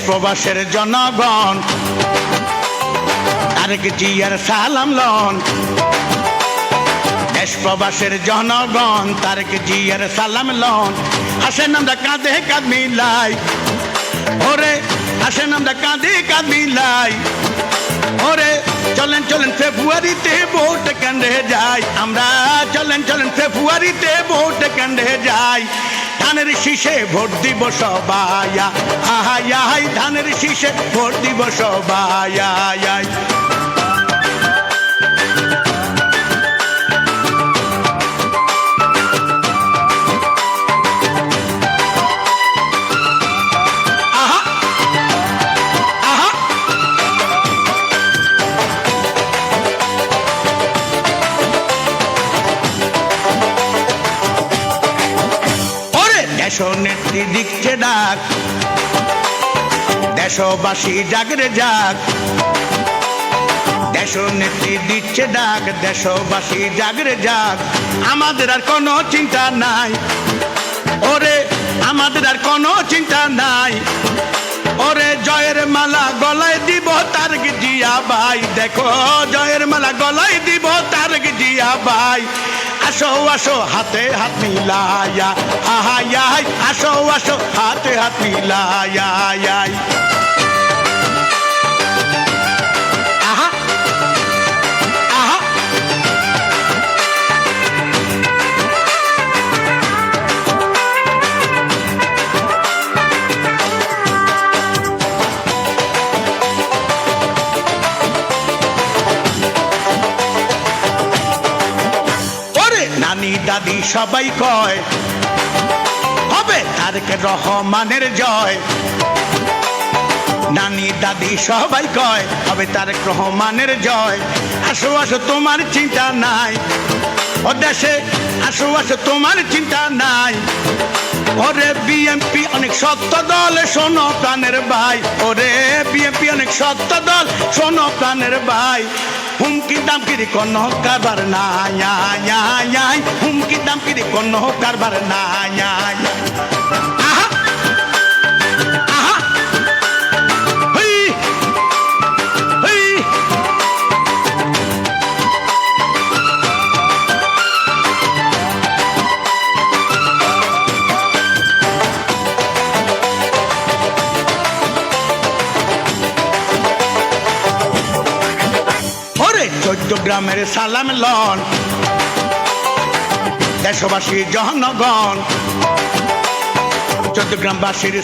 প্রবাসের জনগণ তারেক জিয়ার সালাম লন। দেশ প্রবাসের জনগণ তারেক জিয়ার সালাম লন। আসেন আমরা কাঁধে কাঁধ মিলাই, ওরে আসেন আমরা কাঁধে কাঁধ মিলাই, ওরে চলেন চলেন ফেব্রুয়ারিতে ভোট কেন্দ্রে যাই আমরা, চলেন চলেন ফেব্রুয়ারিতে ভোট কেন্দ্রে যাই। ধানের শীষে ভোট দিব সবাই, আহাই আহাই ধানের শীষে ভোট দিব সবাই। দেশনেত্রী দিচ্ছে ডাক, দেশবাসী জাগরে যাক। দেশনেত্রী দিচ্ছে ডাক, দেশবাসী জাগরে যাক। আমাদের আর কোনো চিন্তা নাই, ওরে আমাদের আর কোনো চিন্তা নাই, ওরে জয়ের মালা গলায় দিব তারেক জিয়া ভাই। দেখো জয়ের মালা গলায় দিব তারেক জিয়া ভাই। আসো আসো হাতে হাত মিলায়া, আহাই আহাই আসো আসো হাতে হাত মিলায়া। আহা আহা নানি দাদি সবাই কয় হবে তারেক রহমানের জয়। নানি দাদি সবাই কয় হবে তারেক রহমানের জয়। আসো আসো তোমার চিন্তা নাই, ও দেশে আসো আসো তোমার চিন্তা নাই। ওরে বিএনপি অনেক সত্য দল শোনো প্রাণের ভাই, ওরে বিএনপি অনেক সত্য দল শোনো প্রাণের ভাই। হুমকি দামকিরি কোনো কারবার নাই, হুমকি দামকিরি কোনো কারবার নাই। আহা আহা হই হই চট্টগ্রামের সালাম লন, দেশবাসী জনগণ চট্টগ্রামবাসীর